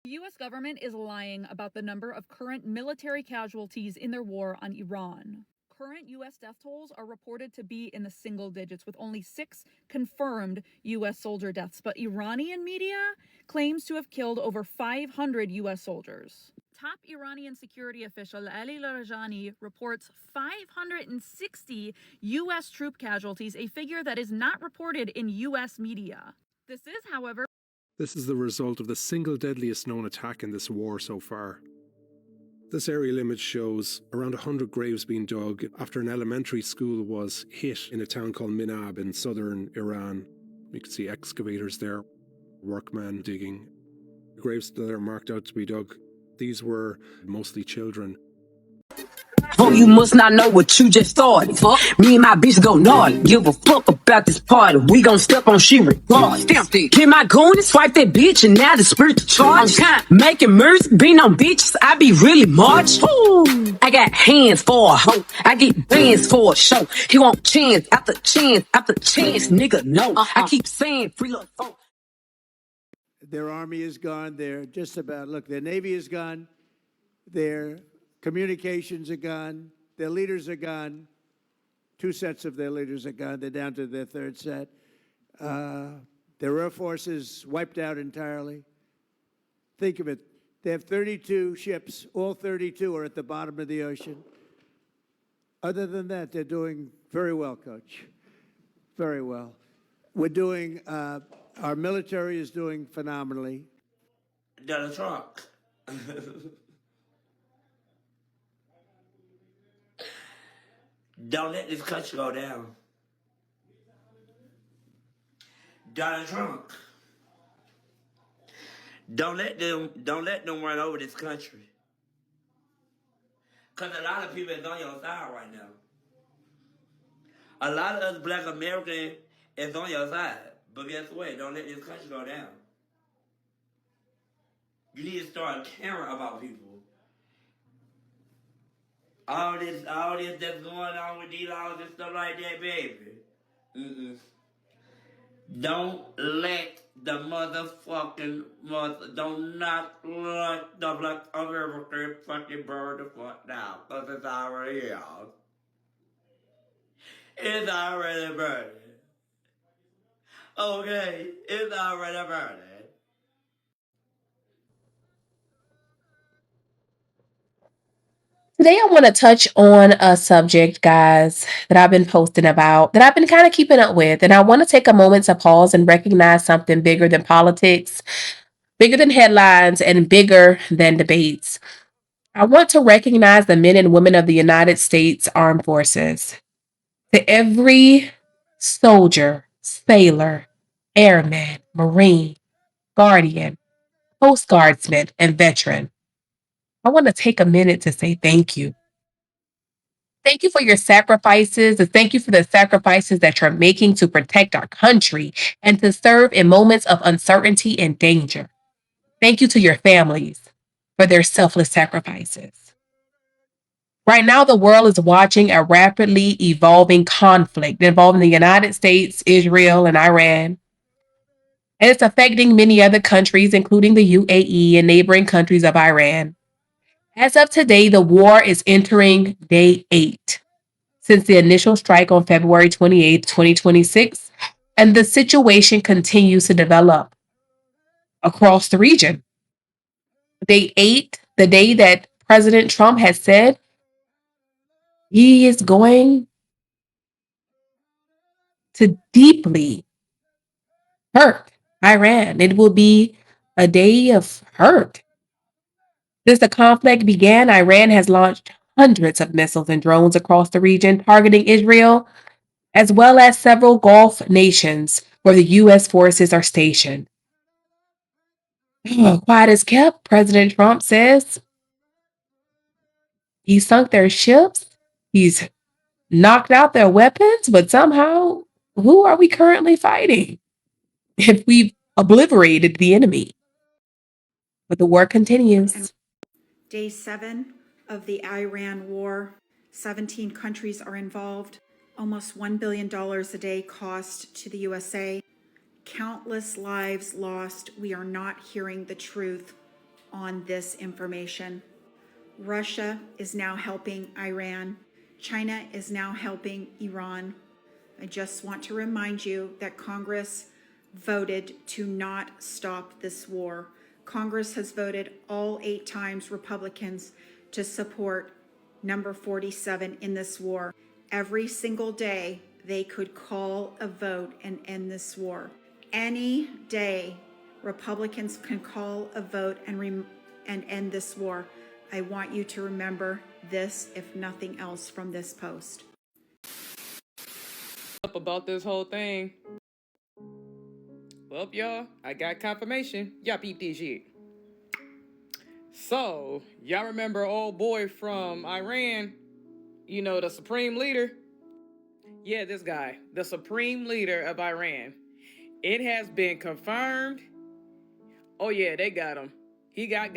The U.S. government is lying about the number of current military casualties in their war on Iran. Current U.S. death tolls are reported to be in the single digits, with only 6 confirmed U.S. soldier deaths. But Iranian media claims to have killed over 500 U.S. soldiers. Top Iranian security official Ali Larijani reports 560 U.S. troop casualties, a figure that is not reported in U.S. media. This is the result of the single deadliest known attack in this war so far. This aerial image shows around 100 graves being dug after an elementary school was hit in a town called Minab in southern Iran. You can see excavators there, workmen digging. Graves that are marked out to be dug, these were mostly children. Oh, you must not know what you just started. Me and my bitch go naughty. Give a fuck about this party. We gon' step on she regardless. Get my goon and swipe that bitch, and now the spiritual charge. Making music, being on bitches, I be really much. I got hands for a hoe. I get bands for a show. He want chance after chance after chance, nigga. No, I keep saying free love. Their army is gone. They're just about, look, their navy is gone. Their communications are gone. Their leaders are gone. 2 sets of their leaders are gone. They're down to their 3rd set. Their air force is wiped out entirely. Think of it. They have 32 ships. All 32 are at the bottom of the ocean. Other than that, they're doing very well, Coach. Very well. We're doing, our military is doing phenomenally. Donald Trump. Don't let this country go down. Donald Trump. Don't let them run over this country. Cause a lot of people is on your side right now. A lot of us black Americans is on your side. But guess what? Don't let this country go down. You need to start caring about people. All this that's going on with these laws and stuff like that, baby. Don't let the motherfucking don't not let the black American fucking burn the fuck down. Cause it's already here. It's already burning. Okay, it's already burning. Today, I want to touch on a subject, guys, that I've been posting about, that I've been kind of keeping up with. And I want to take a moment to pause and recognize something bigger than politics, bigger than headlines, and bigger than debates. I want to recognize the men and women of the United States Armed Forces. To every soldier, sailor, airman, Marine, Guardian, Coast Guardsman, and veteran, I want to take a minute to say thank you. Thank you for your sacrifices, and thank you for the sacrifices that you're making to protect our country and to serve in moments of uncertainty and danger. Thank you to your families for their selfless sacrifices. Right now, the world is watching a rapidly evolving conflict involving the United States, Israel, and Iran. And it's affecting many other countries, including the UAE and neighboring countries of Iran. As of today, the war is entering day 8 since the initial strike on February 28, 2026, and the situation continues to develop across the region. Day 8, the day that President Trump has said he is going to deeply hurt Iran. It will be a day of hurt. Since the conflict began, Iran has launched hundreds of missiles and drones across the region, targeting Israel, as well as several Gulf nations where the U.S. forces are stationed. Quiet as kept, President Trump says he sunk their ships, he's knocked out their weapons, but somehow, who are we currently fighting if we've obliterated the enemy? But the war continues. Day 7 of the Iran war. 17 countries are involved. Almost $1 billion a day cost to the USA. Countless lives lost. We are not hearing the truth. on this information. Russia is now helping Iran. China is now helping Iran. I just want to remind you that Congress voted to not stop this war. Congress has voted all 8 times Republicans to support number 47 in this war. Every single day, they could call a vote and end this war. Any day, Republicans can call a vote and end this war. I want you to remember this, if nothing else, from this post. Up about this whole thing. Well, y'all, I got confirmation. Y'all peep this shit. So, y'all remember old boy from Iran? You know, the supreme leader? Yeah, this guy, the supreme leader of Iran. It has been confirmed. Oh yeah, they got him. He got.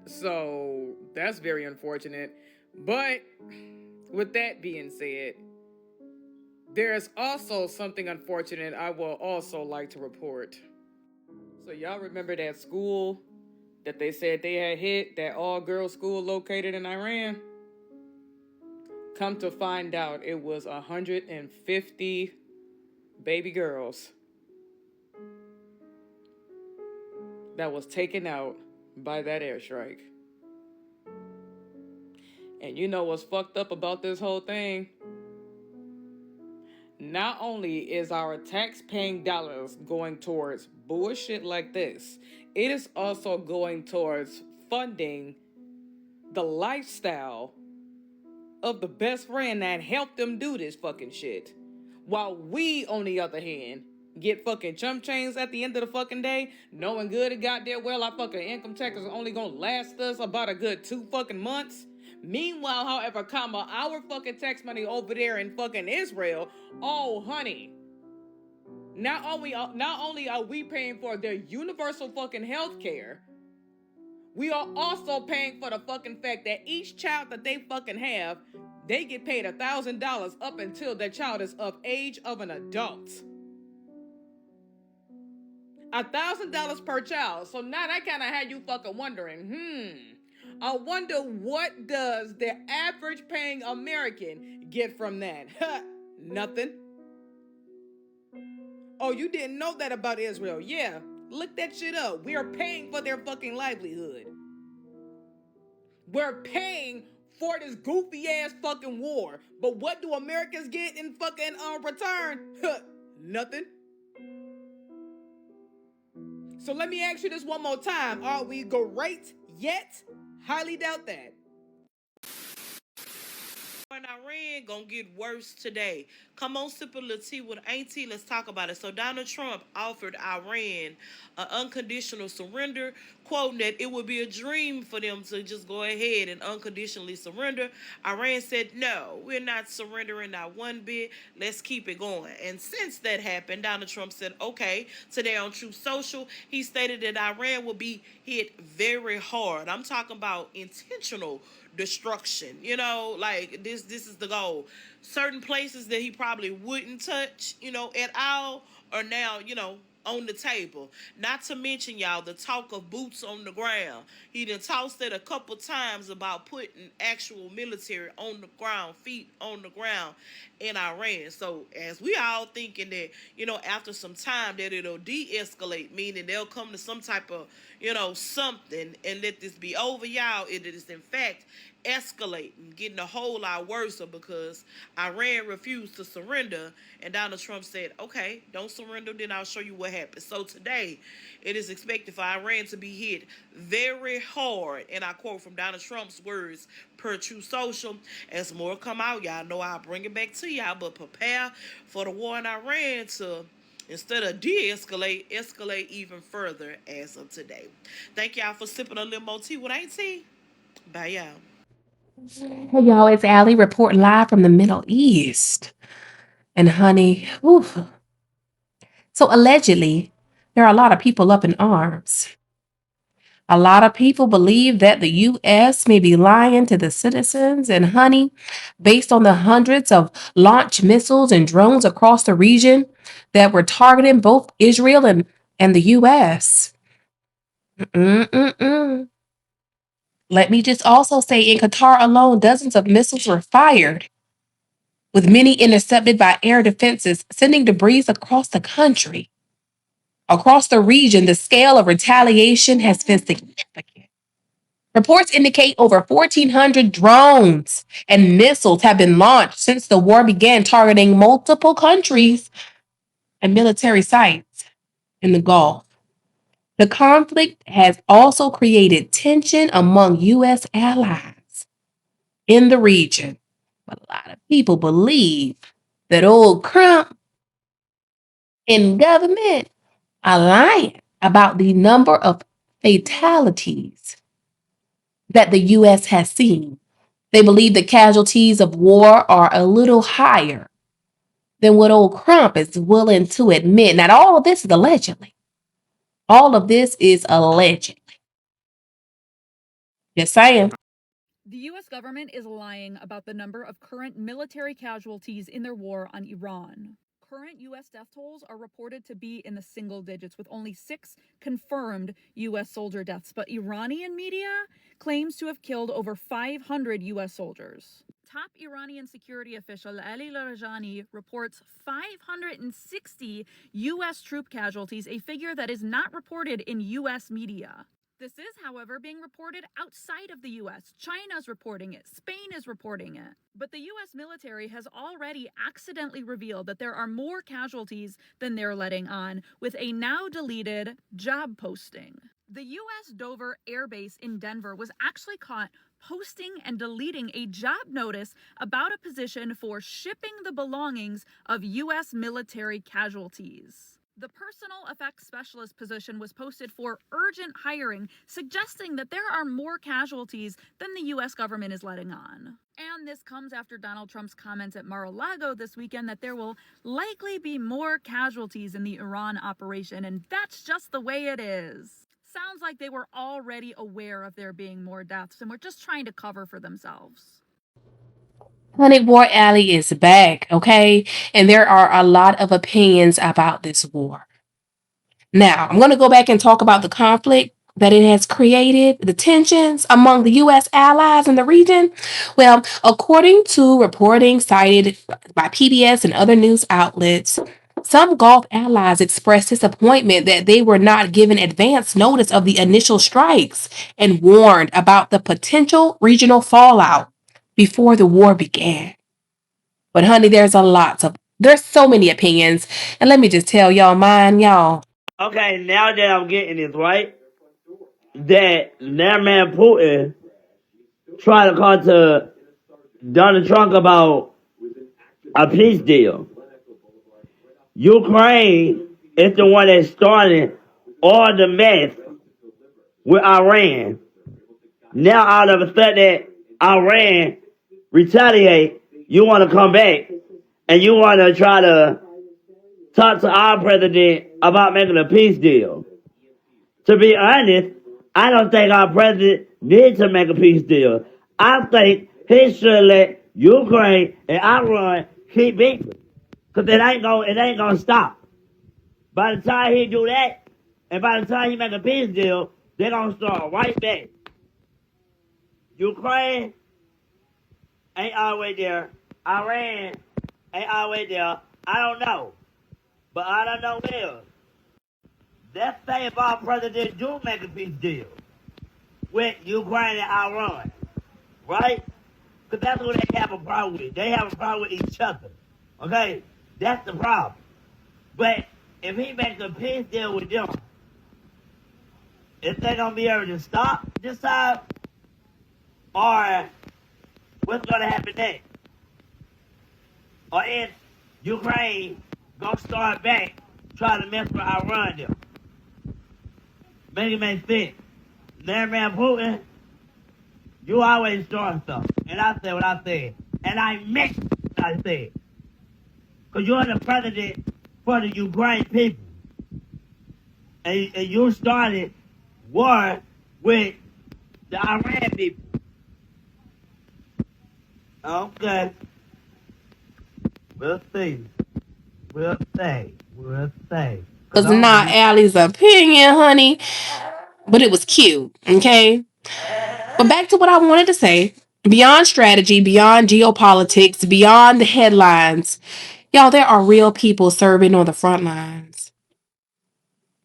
So, that's very unfortunate. But, with that being said, there's also something unfortunate I will also like to report. So y'all remember that school that they said they had hit, that all-girls school located in Iran? Come to find out, it was 150 baby girls that was taken out by that airstrike. And you know what's fucked up about this whole thing? Not only is our tax-paying dollars going towards bullshit like this, it is also going towards funding the lifestyle of the best friend that helped them do this fucking shit. While we, on the other hand, get fucking chump chains at the end of the fucking day, knowing good and goddamn well our fucking income tax is only gonna last us about a good 2 fucking months. Meanwhile, however, our fucking tax money over there in fucking Israel, oh honey, not only are we paying for their universal fucking health care, we are also paying for the fucking fact that each child that they fucking have, they get paid $1,000 up until their child is of age of an adult. $1,000 per child. So now that kind of had you fucking wondering, I wonder what does the average paying American get from that? Nothing. Oh, you didn't know that about Israel? Yeah, look that shit up. We are paying for their fucking livelihood. We're paying for this goofy ass fucking war. But what do Americans get in fucking return? Nothing. So let me ask you this one more time. Are we great yet? Highly doubt that. In Iran gonna get worse today. Come on, sip a little tea with Auntie. Let's talk about it. So Donald Trump offered Iran an unconditional surrender, quoting that it would be a dream for them to just go ahead and unconditionally surrender. Iran said, no, we're not surrendering not one bit. Let's keep it going. And since that happened, Donald Trump said, okay, today on Truth Social, he stated that Iran will be hit very hard. I'm talking about intentional destruction, like this is the goal. Certain places that he probably wouldn't touch, at all are now, on the table. Not to mention, y'all, the talk of boots on the ground. He done tossed it a couple times about putting actual military on the ground, feet on the ground in Iran. So as we all thinking that, after some time that it'll de-escalate, meaning they'll come to some type of, something and let this be over, y'all, it is in fact escalating, getting a whole lot worse because Iran refused to surrender, and Donald Trump said, okay, don't surrender, then I'll show you what happens. So today, it is expected for Iran to be hit very hard, and I quote from Donald Trump's words per True Social. As more come out, y'all know I'll bring it back to y'all, but prepare for the war in Iran to, instead of de-escalate, escalate even further as of today. Thank y'all for sipping a little more tea with Auntie. Bye, y'all. Hey y'all, it's Allie reporting live from the Middle East. And honey, oof. So allegedly, there are a lot of people up in arms. A lot of people believe that the U.S. may be lying to the citizens. And honey, based on the hundreds of launch missiles and drones across the region that were targeting both Israel and the U.S. Let me just also say in Qatar alone, dozens of missiles were fired, with many intercepted by air defenses, sending debris across the country. Across the region, the scale of retaliation has been significant. Reports indicate over 1,400 drones and missiles have been launched since the war began, targeting multiple countries and military sites in the Gulf. The conflict has also created tension among U.S. allies in the region. But a lot of people believe that old Trump in government are lying about the number of fatalities that the U.S. has seen. They believe the casualties of war are a little higher than what old Trump is willing to admit. Now, all of this is allegedly. All of this is allegedly. Just saying. The U.S. government is lying about the number of current military casualties in their war on Iran. Current U.S. death tolls are reported to be in the single digits, with only 6 confirmed U.S. soldier deaths, but Iranian media claims to have killed over 500 U.S. soldiers. Top Iranian security official Ali Larijani reports 560 U.S. troop casualties, a figure that is not reported in U.S. media. This is, however, being reported outside of the U.S. China's reporting it. Spain is reporting it. But the U.S. military has already accidentally revealed that there are more casualties than they're letting on, with a now deleted job posting. The U.S. Dover Air Base in Denver was actually caught posting and deleting a job notice about a position for shipping the belongings of U.S. military casualties. The personal effects specialist position was posted for urgent hiring, suggesting that there are more casualties than the U.S. government is letting on. And this comes after Donald Trump's comments at Mar-a-Lago this weekend that there will likely be more casualties in the Iran operation, and that's just the way it is. Sounds like they were already aware of there being more deaths and were just trying to cover for themselves. Honey, War Alley is back, okay? And there are a lot of opinions about this war. Now, I'm going to go back and talk about the conflict that it has created, the tensions among the U.S. allies in the region. Well, according to reporting cited by PBS and other news outlets, some Gulf allies expressed disappointment that they were not given advance notice of the initial strikes and warned about the potential regional fallout before the war began. But honey, there's so many opinions, and let me just tell y'all mine, y'all. Okay, now that I'm getting this right, that man Putin tried to call to Donald Trump about a peace deal. Ukraine is the one that started all the mess with Iran. Now all of a sudden that Iran retaliate, you want to come back and you want to try to talk to our president about making a peace deal. To be honest, I don't think our president needs to make a peace deal. I think he should let Ukraine and Iran keep beefing. Cause it ain't gonna stop. By the time he do that, and by the time he make a peace deal, they're gonna start right back. Ukraine ain't always there. Iran ain't always there. I don't know. But I don't know is, let's say if our president do make a peace deal with Ukraine and Iran, right? Because that's what they have a problem with. They have a problem with each other. Okay? That's the problem. But if he makes a peace deal with them, is they gonna be able to stop this time? Or what's gonna happen next? Or is Ukraine gonna start back trying to mess with Iran them? Make it make sense. There, man, Putin, you always start stuff. And I said what I said. And I meant what I said. Because you're the president for the Ukraine people. And you started war with the Iran people. Okay. We'll see. We'll see. We'll see. It was not Allie's opinion, honey, but it was cute, okay? But back to what I wanted to say. Beyond strategy, beyond geopolitics, beyond the headlines, y'all, there are real people serving on the front lines.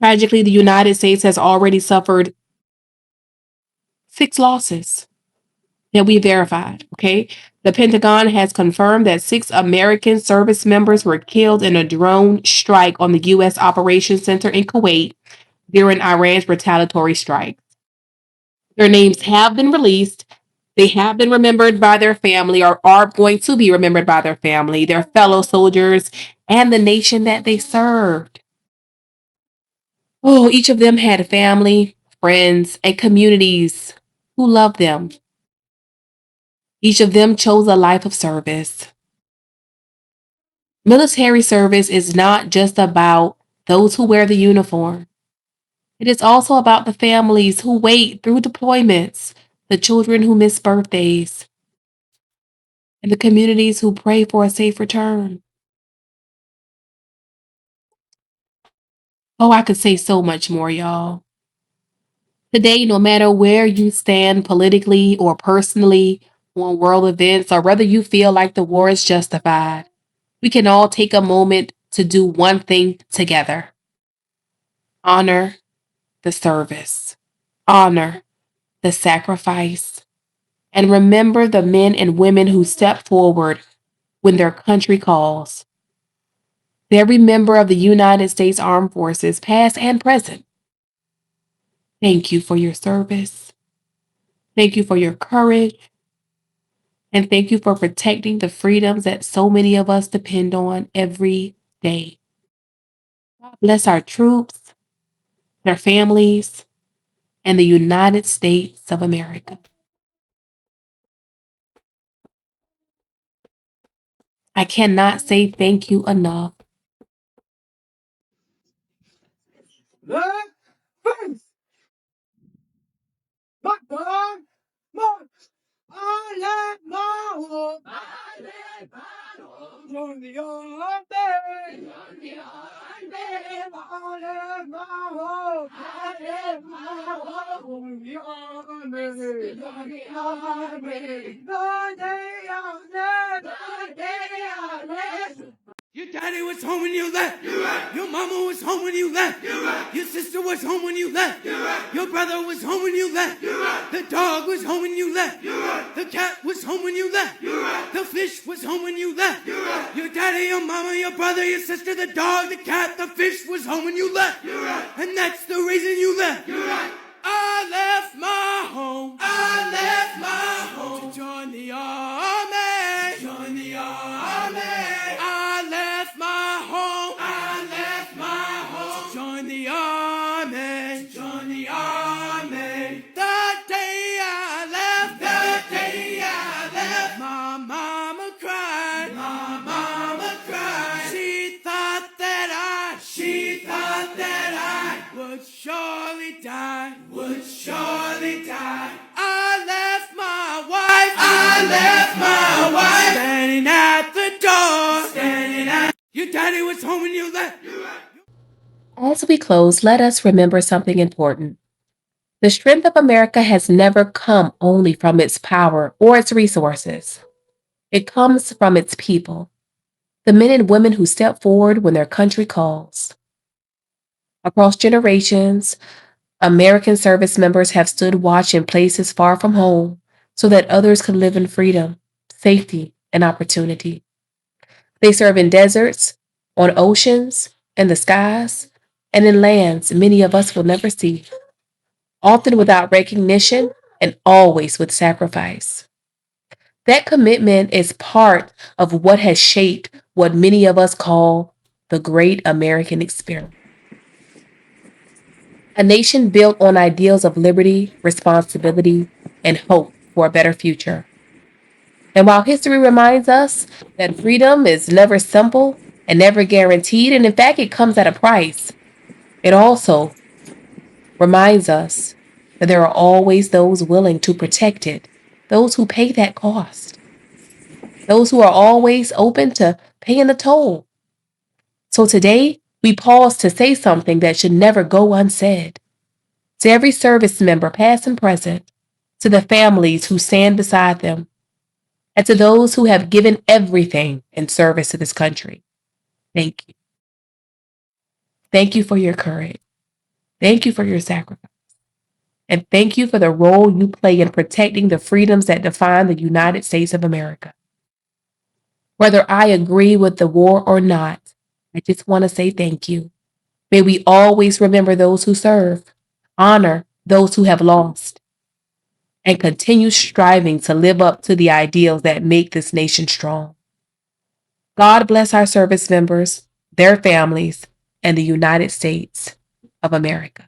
Tragically, the United States has already suffered 6 losses that we verified, okay? The Pentagon has confirmed that 6 American service members were killed in a drone strike on the U.S. Operations Center in Kuwait during Iran's retaliatory strike. Their names have been released. They have been remembered by their family or are going to be remembered by their family, their fellow soldiers, and the nation that they served. Oh, each of them had family, friends, and communities who loved them. Each of them chose a life of service. Military service is not just about those who wear the uniform. It is also about the families who wait through deployments, the children who miss birthdays, and the communities who pray for a safe return. Oh, I could say so much more, y'all. Today, no matter where you stand politically or personally on world events, or whether you feel like the war is justified, we can all take a moment to do one thing together: honor the service, honor the sacrifice, and remember the men and women who step forward when their country calls. To every member of the United States Armed Forces, past and present, thank you for your service. Thank you for your courage. And thank you for protecting the freedoms that so many of us depend on every day. God bless our troops, their families, and the United States of America. I cannot say thank you enough. Your daddy was home when you left. Your mama was home when you left. Your sister was home when you left. Your brother was home when you left. The dog was home when you left. The cat was home when you left. The fish was home when you left. Your daddy, your mama, your brother, your sister, the dog, the cat, the fish was home when you left. And that's the reason you left. I left my home. I left my home to join the army. Join the army. I left my home. I left my home to join the army. Join the army. The day I left. The day I left. My mama cried. My mama cried. She thought that I would surely die. Would surely die. I left my wife. I left my wife standing at the door. Standing at. Your daddy was home when you left. As we close, let us remember something important. The strength of America has never come only from its power or its resources. It comes from its people, the men and women who step forward when their country calls. Across generations, American service members have stood watch in places far from home so that others could live in freedom, safety, and opportunity. They serve in deserts, on oceans, in the skies, and in lands many of us will never see, often without recognition and always with sacrifice. That commitment is part of what has shaped what many of us call the great American experience. A nation built on ideals of liberty, responsibility, and hope for a better future. And while history reminds us that freedom is never simple and never guaranteed, and in fact, it comes at a price, it also reminds us that there are always those willing to protect it, those who pay that cost, those who are always open to paying the toll. So today, we pause to say something that should never go unsaid. To every service member, past and present, to the families who stand beside them, and to those who have given everything in service to this country. Thank you. Thank you for your courage. Thank you for your sacrifice. And thank you for the role you play in protecting the freedoms that define the United States of America. Whether I agree with the war or not, I just want to say thank you. May we always remember those who serve, honor those who have lost, and continue striving to live up to the ideals that make this nation strong. God bless our service members, their families, and the United States of America.